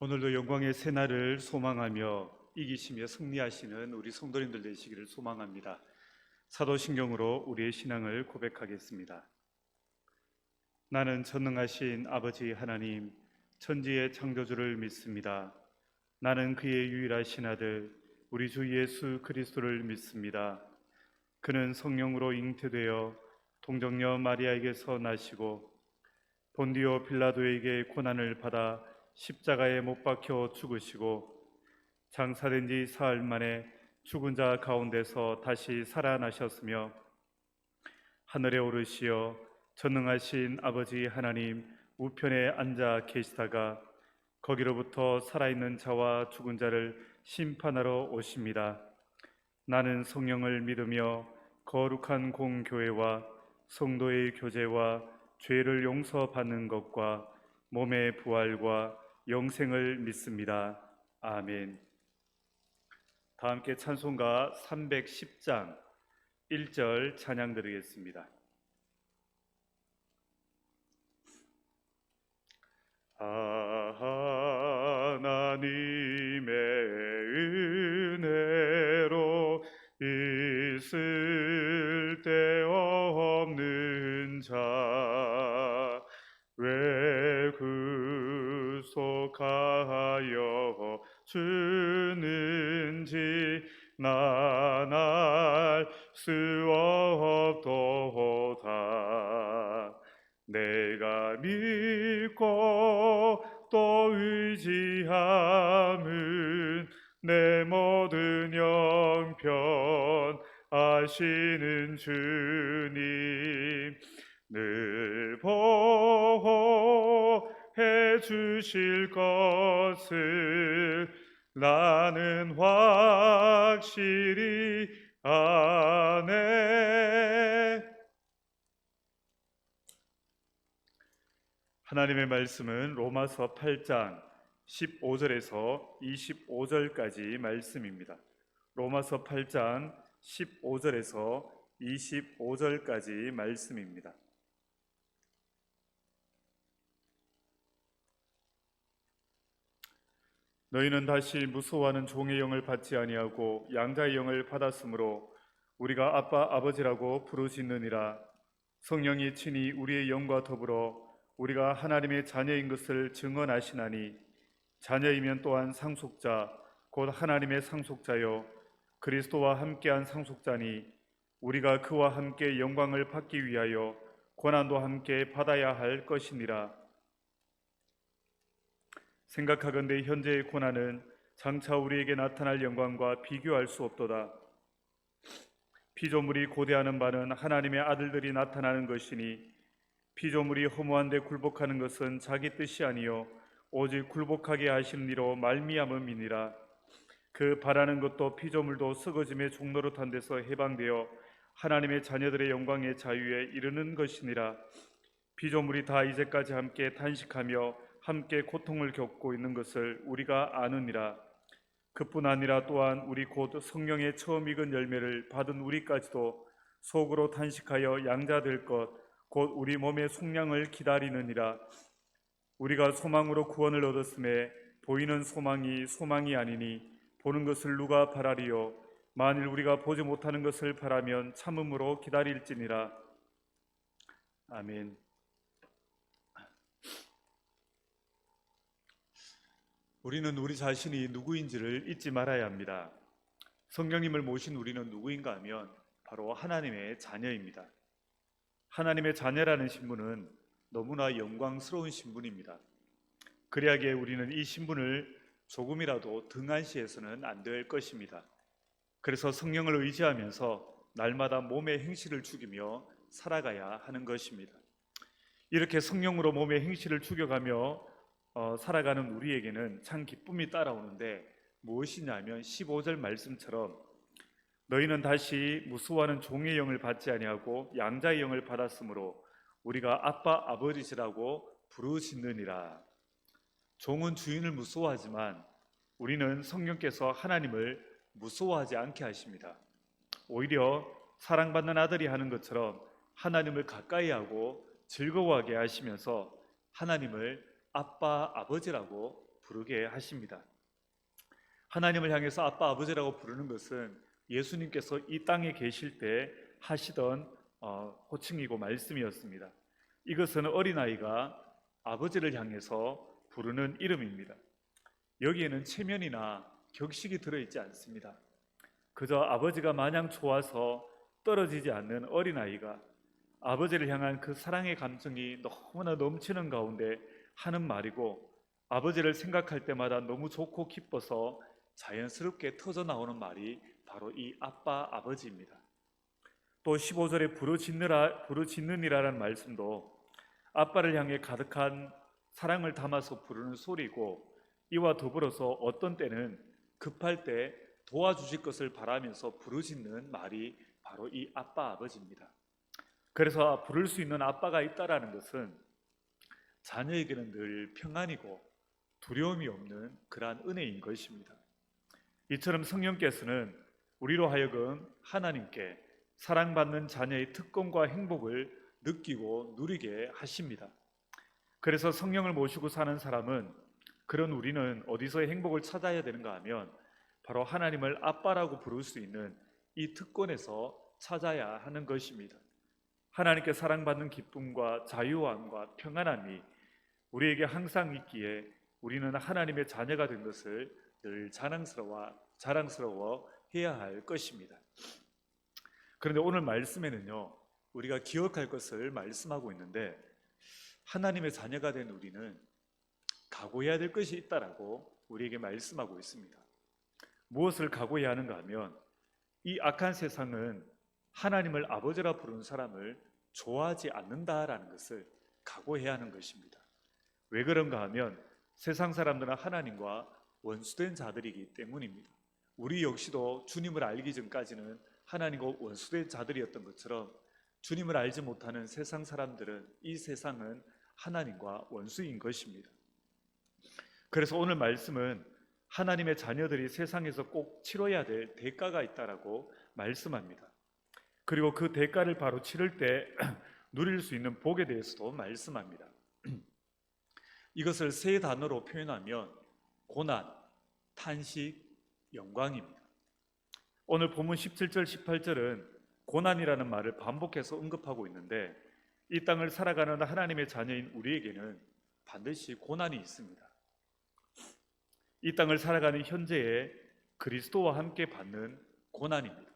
오늘도 영광의 새날을 소망하며 이기시며 승리하시는 우리 성도님들 되시기를 소망합니다. 사도신경으로 우리의 신앙을 고백하겠습니다. 나는 전능하신 아버지 하나님, 천지의 창조주를 믿습니다. 나는 그의 유일하신 아들, 우리 주 예수 그리스도를 믿습니다. 그는 성령으로 잉태되어 동정녀 마리아에게서 나시고 본디오 빌라도에게 고난을 받아 십자가에 못 박혀 죽으시고 장사된 지 사흘 만에 죽은 자 가운데서 다시 살아나셨으며 하늘에 오르시어 전능하신 아버지 하나님 우편에 앉아 계시다가 거기로부터 살아있는 자와 죽은 자를 심판하러 오십니다. 나는 성령을 믿으며 거룩한 공교회와 성도의 교제와 죄를 용서받는 것과 몸의 부활과 영생을 믿습니다. 아멘. 다 함께 찬송가 310장 1절 찬양 드리겠습니다. 하나님의 은혜로 있을 데 없는 자 왜 구속하여 주는지 난 알 수 없도다. 내가 믿고 또 의지함은 내 모든 형편 아시는 주님 늘 보호해 주실 것을 나는 확실히 아네. 하나님의 말씀은 로마서 8장 15절에서 25절까지 말씀입니다. 로마서 8장 15절에서 25절까지 말씀입니다. 너희는 다시 무서워하는 종의 영을 받지 아니하고 양자의 영을 받았으므로 우리가 아빠 아버지라고 부르짖느니라. 성령이 친히 우리의 영과 더불어 우리가 하나님의 자녀인 것을 증언하시나니 자녀이면 또한 상속자 곧 하나님의 상속자요 그리스도와 함께한 상속자니 우리가 그와 함께 영광을 받기 위하여 고난도 함께 받아야 할 것이니라. 생각하건대 현재의 고난은 장차 우리에게 나타날 영광과 비교할 수 없도다. 피조물이 고대하는 바는 하나님의 아들들이 나타나는 것이니 피조물이 허무한데 굴복하는 것은 자기 뜻이 아니요 오직 굴복하게 하시는 이로 말미암음이니라. 그 바라는 것도 피조물도 썩어짐의 종노릇한 데서 해방되어 하나님의 자녀들의 영광의 자유에 이르는 것이니라. 피조물이 다 이제까지 함께 탄식하며 함께 고통을 겪고 있는 것을 우리가 아느니라. 그뿐 아니라 또한 우리 곧 성령의 처음 익은 열매를 받은 우리까지도 속으로 탄식하여 양자될 것 곧 우리 몸의 속량을 기다리느니라. 우리가 소망으로 구원을 얻었음에 보이는 소망이 소망이 아니니 보는 것을 누가 바라리요. 만일 우리가 보지 못하는 것을 바라면 참음으로 기다릴지니라. 아멘. 우리는 우리 자신이 누구인지를 잊지 말아야 합니다. 성령님을 모신 우리는 누구인가 하면 바로 하나님의 자녀입니다. 하나님의 자녀라는 신분은 너무나 영광스러운 신분입니다. 그래야기에 우리는 이 신분을 조금이라도 등한시해서는 안 될 것입니다. 그래서 성령을 의지하면서 날마다 몸의 행실을 죽이며 살아가야 하는 것입니다. 이렇게 성령으로 몸의 행실을 죽여가며 살아가는 우리에게는 참 기쁨이 따라오는데 무엇이냐면 15절 말씀처럼 너희는 다시 무수하는 종의 영을 받지 아니하고 양자의 영을 받았으므로 우리가 아빠 아버지시라고 부르짖느니라. 종은 주인을 무서워하지만 우리는 성령께서 하나님을 무서워하지 않게 하십니다. 오히려 사랑받는 아들이 하는 것처럼 하나님을 가까이 하고 즐거워하게 하시면서 하나님을 아빠 아버지라고 부르게 하십니다. 하나님을 향해서 아빠, 아버지라고 부르는 것은 예수님께서 이 땅에 계실 때 하시던 호칭이고 말씀이었습니다. 이것은 어린아이가 아버지를 향해서 부르는 이름입니다. 여기에는 체면이나 격식이 들어있지 않습니다. 그저 아버지가 마냥 좋아서 떨어지지 않는 어린아이가 아버지를 향한 그 사랑의 감정이 너무나 넘치는 가운데 하는 말이고, 아버지를 생각할 때마다 너무 좋고 기뻐서 자연스럽게 터져 나오는 말이 바로 이 아빠, 아버지입니다. 또 15절에 부르짖느니라는 말씀도 아빠를 향해 가득한 사랑을 담아서 부르는 소리고, 이와 더불어서 어떤 때는 급할 때 도와주실 것을 바라면서 부르짖는 말이 바로 이 아빠, 아버지입니다. 그래서 부를 수 있는 아빠가 있다라는 것은 자녀에게는 늘 평안이고 두려움이 없는 그러한 은혜인 것입니다. 이처럼 성령께서는 우리로 하여금 하나님께 사랑받는 자녀의 특권과 행복을 느끼고 누리게 하십니다. 그래서 성령을 모시고 사는 사람은, 그런 우리는 어디서 행복을 찾아야 되는가 하면 바로 하나님을 아빠라고 부를 수 있는 이 특권에서 찾아야 하는 것입니다. 하나님께 사랑받는 기쁨과 자유함과 평안함이 우리에게 항상 있기에 우리는 하나님의 자녀가 된 것을 늘 자랑스러워 해야 할 것입니다. 그런데 오늘 말씀에는요, 우리가 기억할 것을 말씀하고 있는데, 하나님의 자녀가 된 우리는 각오해야 될 것이 있다라고 우리에게 말씀하고 있습니다. 무엇을 각오해야 하는가 하면, 이 악한 세상은 하나님을 아버지라 부르는 사람을 좋아하지 않는다라는 것을 각오해야 하는 것입니다. 왜 그런가 하면 세상 사람들은 하나님과 원수된 자들이기 때문입니다. 우리 역시도 주님을 알기 전까지는 하나님과 원수된 자들이었던 것처럼, 주님을 알지 못하는 세상 사람들은, 이 세상은 하나님과 원수인 것입니다. 그래서 오늘 말씀은 하나님의 자녀들이 세상에서 꼭 치러야 될 대가가 있다라고 말씀합니다. 그리고 그 대가를 바로 치를 때 누릴 수 있는 복에 대해서도 말씀합니다. 이것을 세 단어로 표현하면 고난, 탄식, 영광입니다. 오늘 본문 17절, 18절은 고난이라는 말을 반복해서 언급하고 있는데, 이 땅을 살아가는 하나님의 자녀인 우리에게는 반드시 고난이 있습니다. 이 땅을 살아가는 현재에 그리스도와 함께 받는 고난입니다.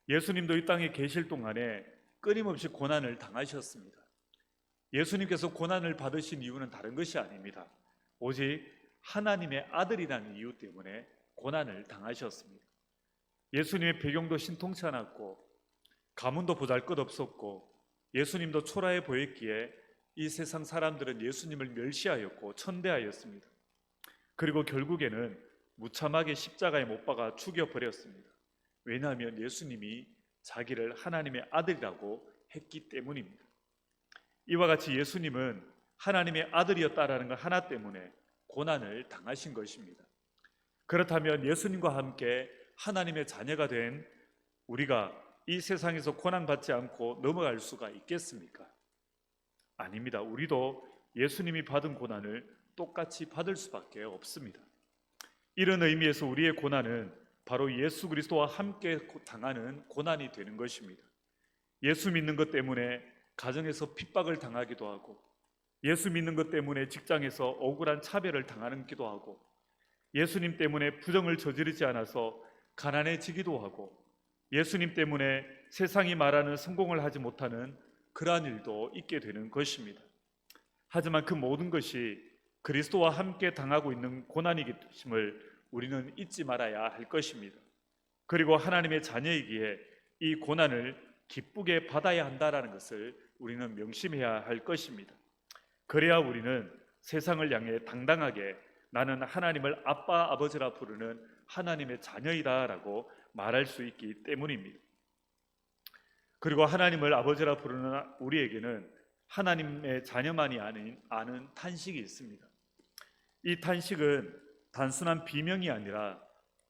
예수님도 이 땅에 계실 동안에 끊임없이 고난을 당하셨습니다. 예수님께서 고난을 받으신 이유는 다른 것이 아닙니다. 오직 하나님의 아들이라는 이유 때문에 고난을 당하셨습니다. 예수님의 배경도 신통치 않았고 가문도 보잘것없었고 예수님도 초라해 보였기에 이 세상 사람들은 예수님을 멸시하였고 천대하였습니다. 그리고 결국에는 무참하게 십자가에 못 박아 죽여버렸습니다. 왜냐하면 예수님이 자기를 하나님의 아들이라고 했기 때문입니다. 이와 같이 예수님은 하나님의 아들이었다라는 것 하나 때문에 고난을 당하신 것입니다. 그렇다면 예수님과 함께 하나님의 자녀가 된 우리가 이 세상에서 고난받지 않고 넘어갈 수가 있겠습니까? 아닙니다. 우리도 예수님이 받은 고난을 똑같이 받을 수밖에 없습니다. 이런 의미에서 우리의 고난은 바로 예수 그리스도와 함께 당하는 고난이 되는 것입니다. 예수 믿는 것 때문에 가정에서 핍박을 당하기도 하고, 예수 믿는 것 때문에 직장에서 억울한 차별을 당하기도 하고, 예수님 때문에 부정을 저지르지 않아서 가난해지기도 하고, 예수님 때문에 세상이 말하는 성공을 하지 못하는 그러한 일도 있게 되는 것입니다. 하지만 그 모든 것이 그리스도와 함께 당하고 있는 고난이심을 우리는 잊지 말아야 할 것입니다. 그리고 하나님의 자녀이기에 이 고난을 기쁘게 받아야 한다는 것을 우리는 명심해야 할 것입니다. 그래야 우리는 세상을 향해 당당하게 나는 하나님을 아빠, 아버지라 부르는 하나님의 자녀이다라고 말할 수 있기 때문입니다. 그리고 하나님을 아버지라 부르는 우리에게는 하나님의 자녀만이 아는 탄식이 있습니다. 이 탄식은 단순한 비명이 아니라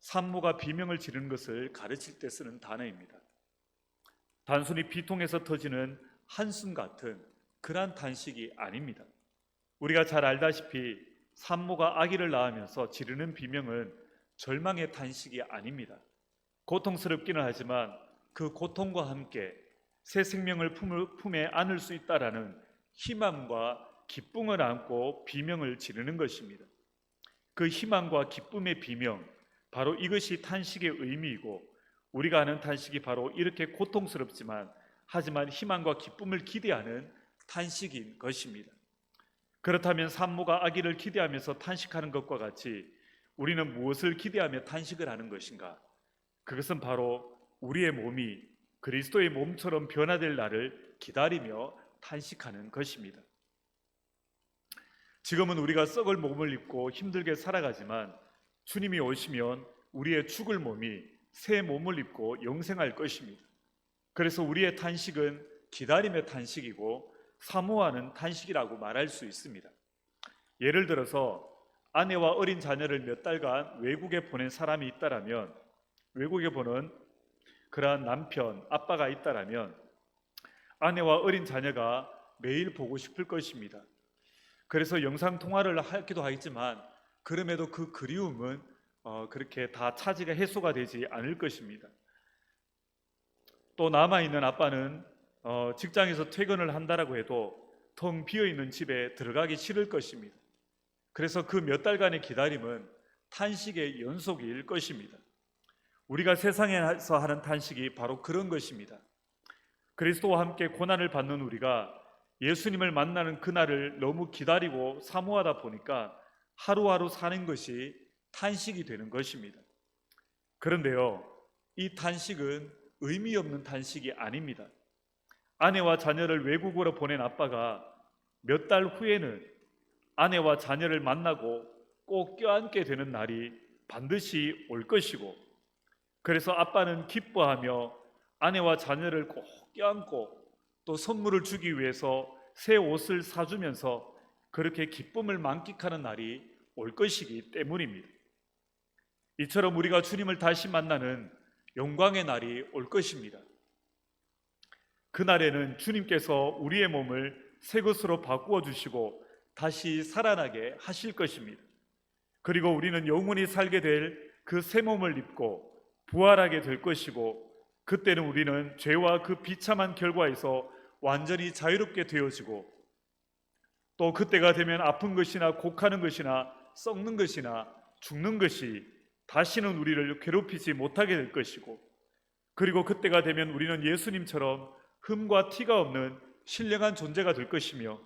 산모가 비명을 지르는 것을 가르칠 때 쓰는 단어입니다. 단순히 비통에서 터지는 한숨 같은 그러한 탄식이 아닙니다. 우리가 잘 알다시피 산모가 아기를 낳으면서 지르는 비명은 절망의 탄식이 아닙니다. 고통스럽기는 하지만 그 고통과 함께 새 생명을 품에 안을 수 있다라는 희망과 기쁨을 안고 비명을 지르는 것입니다. 그 희망과 기쁨의 비명, 바로 이것이 탄식의 의미이고, 우리가 아는 탄식이 바로 이렇게 고통스럽지만 하지만 희망과 기쁨을 기대하는 탄식인 것입니다. 그렇다면 산모가 아기를 기대하면서 탄식하는 것과 같이 우리는 무엇을 기대하며 탄식을 하는 것인가? 그것은 바로 우리의 몸이 그리스도의 몸처럼 변화될 날을 기다리며 탄식하는 것입니다. 지금은 우리가 썩을 몸을 입고 힘들게 살아가지만 주님이 오시면 우리의 죽을 몸이 새 몸을 입고 영생할 것입니다. 그래서 우리의 탄식은 기다림의 탄식이고 사모하는 탄식이라고 말할 수 있습니다. 예를 들어서 아내와 어린 자녀를 몇 달간 외국에 보낸 사람이 있다라면, 외국에 보낸 그러한 남편, 아빠가 있다라면 아내와 어린 자녀가 매일 보고 싶을 것입니다. 그래서 영상 통화를 하기도 하겠지만 그럼에도 그 그리움은 그렇게 다 차지가 해소가 되지 않을 것입니다. 또 남아있는 아빠는 직장에서 퇴근을 한다라고 해도 텅 비어있는 집에 들어가기 싫을 것입니다. 그래서 그 몇 달간의 기다림은 탄식의 연속일 것입니다. 우리가 세상에서 하는 탄식이 바로 그런 것입니다. 그리스도와 함께 고난을 받는 우리가 예수님을 만나는 그날을 너무 기다리고 사모하다 보니까 하루하루 사는 것이 탄식이 되는 것입니다. 그런데요, 이 탄식은 의미 없는 탄식이 아닙니다. 아내와 자녀를 외국으로 보낸 아빠가 몇 달 후에는 아내와 자녀를 만나고 꼭 껴안게 되는 날이 반드시 올 것이고, 그래서 아빠는 기뻐하며 아내와 자녀를 꼭 껴안고 또 선물을 주기 위해서 새 옷을 사주면서 그렇게 기쁨을 만끽하는 날이 올 것이기 때문입니다. 이처럼 우리가 주님을 다시 만나는 영광의 날이 올 것입니다. 그날에는 주님께서 우리의 몸을 새 것으로 바꾸어 주시고 다시 살아나게 하실 것입니다. 그리고 우리는 영원히 살게 될 그 새 몸을 입고 부활하게 될 것이고, 그때는 우리는 죄와 그 비참한 결과에서 완전히 자유롭게 되어지고, 또 그때가 되면 아픈 것이나 곡하는 것이나 썩는 것이나 죽는 것이 다시는 우리를 괴롭히지 못하게 될 것이고, 그리고 그때가 되면 우리는 예수님처럼 흠과 티가 없는 신령한 존재가 될 것이며,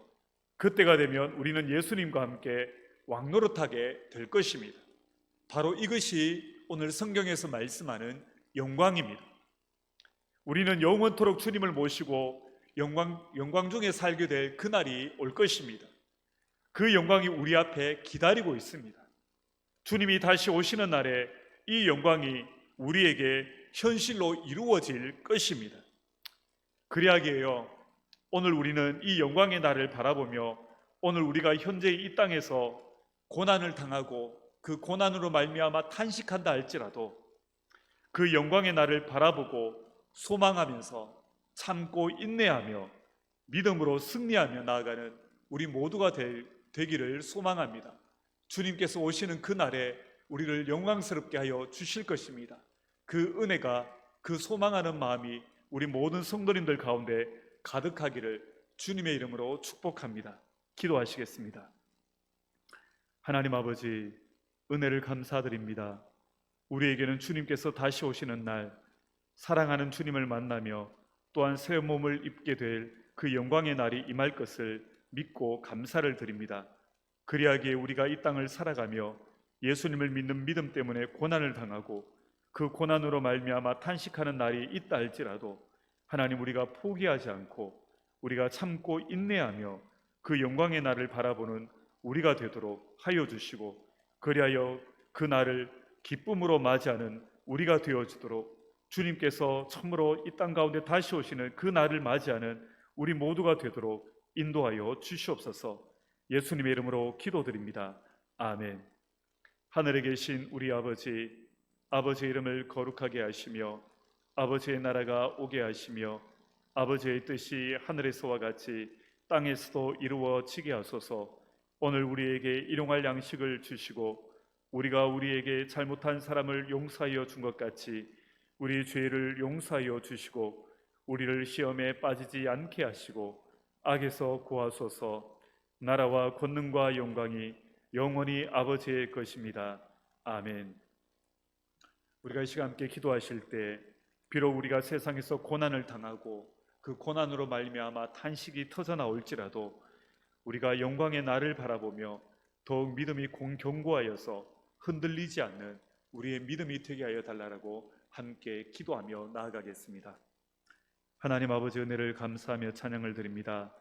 그때가 되면 우리는 예수님과 함께 왕노릇하게 될 것입니다. 바로 이것이 오늘 성경에서 말씀하는 영광입니다. 우리는 영원토록 주님을 모시고 영광 중에 살게 될 그날이 올 것입니다. 그 영광이 우리 앞에 기다리고 있습니다. 주님이 다시 오시는 날에 이 영광이 우리에게 현실로 이루어질 것입니다. 그리하기에요, 오늘 우리는 이 영광의 날을 바라보며 오늘 우리가 현재 이 땅에서 고난을 당하고 그 고난으로 말미암아 탄식한다 할지라도 그 영광의 날을 바라보고 소망하면서 참고 인내하며 믿음으로 승리하며 나아가는 우리 모두가 되기를 소망합니다. 주님께서 오시는 그 날에 우리를 영광스럽게 하여 주실 것입니다. 그 은혜가, 그 소망하는 마음이 우리 모든 성도님들 가운데 가득하기를 주님의 이름으로 축복합니다. 기도하시겠습니다. 하나님 아버지, 은혜를 감사드립니다. 우리에게는 주님께서 다시 오시는 날 사랑하는 주님을 만나며 또한 새 몸을 입게 될 그 영광의 날이 임할 것을 믿고 감사를 드립니다. 그리하기에 우리가 이 땅을 살아가며 예수님을 믿는 믿음 때문에 고난을 당하고 그 고난으로 말미암아 탄식하는 날이 있다 할지라도 하나님, 우리가 포기하지 않고 우리가 참고 인내하며 그 영광의 날을 바라보는 우리가 되도록 하여 주시고, 그리하여 그 날을 기쁨으로 맞이하는 우리가 되어지도록 주님께서 참으로 이 땅 가운데 다시 오시는 그 날을 맞이하는 우리 모두가 되도록 인도하여 주시옵소서. 예수님의 이름으로 기도드립니다. 아멘. 하늘에 계신 우리 아버지, 아버지의 이름을 거룩하게 하시며 아버지의 나라가 오게 하시며 아버지의 뜻이 하늘에서와 같이 땅에서도 이루어지게 하소서. 오늘 우리에게 일용할 양식을 주시고 우리가 우리에게 잘못한 사람을 용서하여 준 것 같이 우리 죄를 용서하여 주시고 우리를 시험에 빠지지 않게 하시고 악에서 구하소서. 나라와 권능과 영광이 영원히 아버지의 것입니다. 아멘. 우리가 이 시간 함께 기도하실 때 비록 우리가 세상에서 고난을 당하고 그 고난으로 말미암아 탄식이 터져 나올지라도 우리가 영광의 날을 바라보며 더욱 믿음이 견고하여서 흔들리지 않는 우리의 믿음이 되게 하여 달라고 함께 기도하며 나아가겠습니다. 하나님 아버지, 은혜를 감사하며 찬양을 드립니다.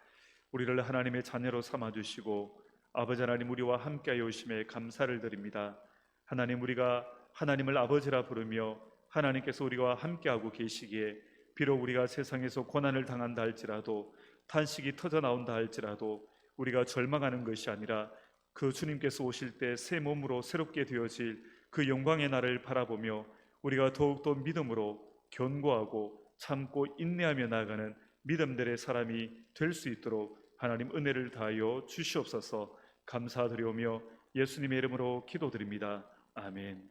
우리를 하나님의 자녀로 삼아주시고 아버지 하나님 우리와 함께하여 오심에 감사를 드립니다. 하나님, 우리가 하나님을 아버지라 부르며 하나님께서 우리와 함께하고 계시기에 비록 우리가 세상에서 고난을 당한다 할지라도 탄식이 터져 나온다 할지라도 우리가 절망하는 것이 아니라 그 주님께서 오실 때 새 몸으로 새롭게 되어질 그 영광의 날을 바라보며 우리가 더욱더 믿음으로 견고하고 참고 인내하며 나아가는 믿음들의 사람이 될 수 있도록 하나님 은혜를 다하여 주시옵소서. 감사드리오며 예수님의 이름으로 기도드립니다. 아멘.